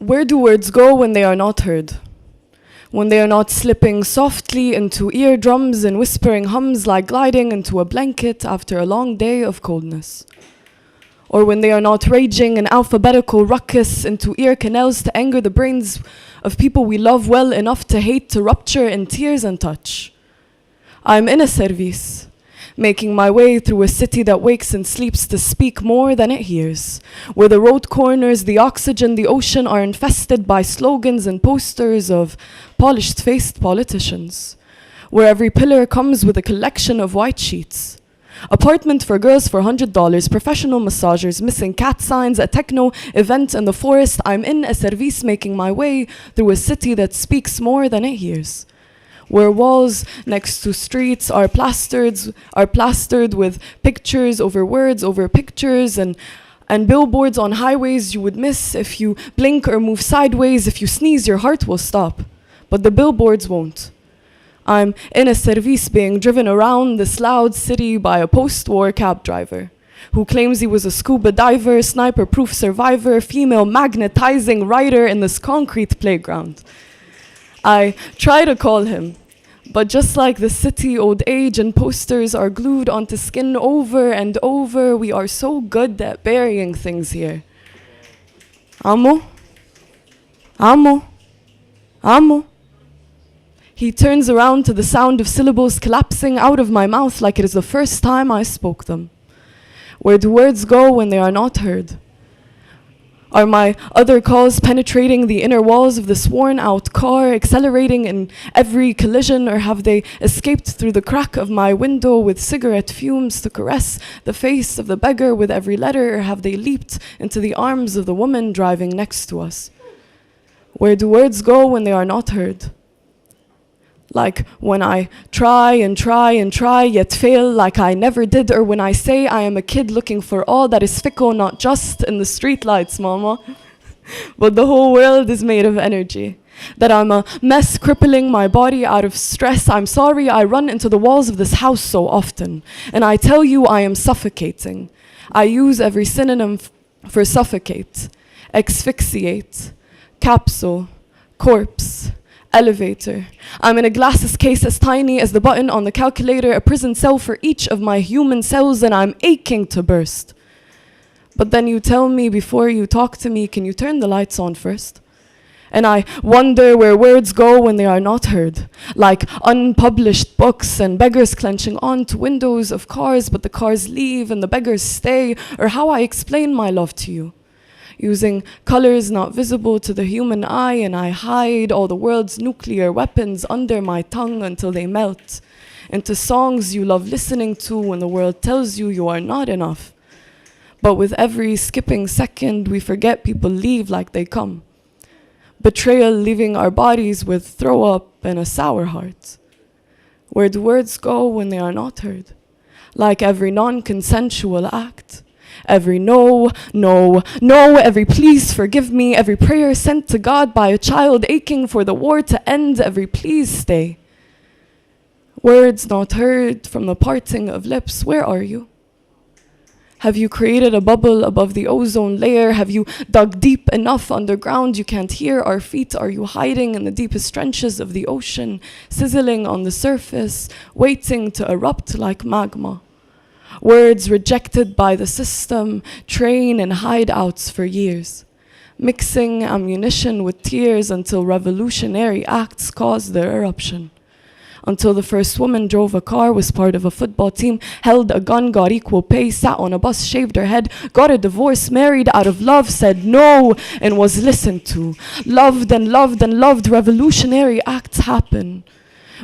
Where do words go when they are not heard? When they are not slipping softly into eardrums and whispering hums like gliding into a blanket after a long day of coldness. Or when they are not raging an alphabetical ruckus into ear canals to anger the brains of people we love well enough to hate to rupture in tears and touch. I'm in a service, making my way through a city that wakes and sleeps to speak more than it hears, where the road corners, the oxygen, the ocean are infested by slogans and posters of polished-faced politicians, where every pillar comes with a collection of white sheets. Apartment for girls for $100, professional massagers, missing cat signs, a techno event in the forest. I'm in a service making my way through a city that speaks more than it hears, where walls next to streets are plastered with pictures over words over pictures, and billboards on highways you would miss if you blink or move sideways. If you sneeze, your heart will stop, but the billboards won't. I'm in a service being driven around this loud city by a post-war cab driver who claims he was a scuba diver, sniper-proof survivor, female magnetizing writer in this concrete playground. I try to call him, but just like the city, old age and posters are glued onto skin over and over. We are so good at burying things here. Amo? Amo? Amo? He turns around to the sound of syllables collapsing out of my mouth like it is the first time I spoke them. Where do words go when they are not heard? Are my other calls penetrating the inner walls of this worn-out car, accelerating in every collision, or have they escaped through the crack of my window with cigarette fumes to caress the face of the beggar with every letter, or have they leaped into the arms of the woman driving next to us? Where do words go when they are not heard? Like when I try and try and try, yet fail like I never did, or when I say I am a kid looking for all that is fickle, not just in the streetlights, mama, but the whole world is made of energy. That I'm a mess crippling my body out of stress. I'm sorry I run into the walls of this house so often, and I tell you I am suffocating. I use every synonym for suffocate: asphyxiate, capsule, corpse, elevator. I'm in a glasses case as tiny as the button on the calculator, a prison cell for each of my human cells, and I'm aching to burst. But then you tell me before you talk to me, can you turn the lights on first? And I wonder where words go when they are not heard, like unpublished books and beggars clenching onto windows of cars, but the cars leave and the beggars stay, or how I explain my love to you. Using colors not visible to the human eye, and I hide all the world's nuclear weapons under my tongue until they melt into songs you love listening to when the world tells you you are not enough. But with every skipping second, we forget people leave like they come. Betrayal leaving our bodies with throw up and a sour heart. Where do words go when they are not heard? Like every non-consensual act. Every no, no, no, every please forgive me, every prayer sent to God by a child aching for the war to end, every please stay. Words not heard from the parting of lips, where are you? Have you created a bubble above the ozone layer? Have you dug deep enough underground you can't hear our feet? Are you hiding in the deepest trenches of the ocean, sizzling on the surface, waiting to erupt like magma? Words rejected by the system train in hideouts for years, mixing ammunition with tears until revolutionary acts caused their eruption. Until the first woman drove a car, was part of a football team, held a gun, got equal pay, sat on a bus, shaved her head, got a divorce, married out of love, said no, and was listened to. Loved and loved and loved. Revolutionary acts happen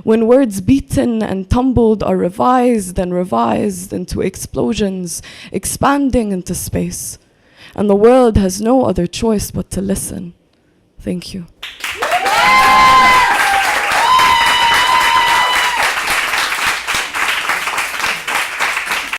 when words beaten and tumbled are revised and revised into explosions, expanding into space. And the world has no other choice but to listen. Thank you.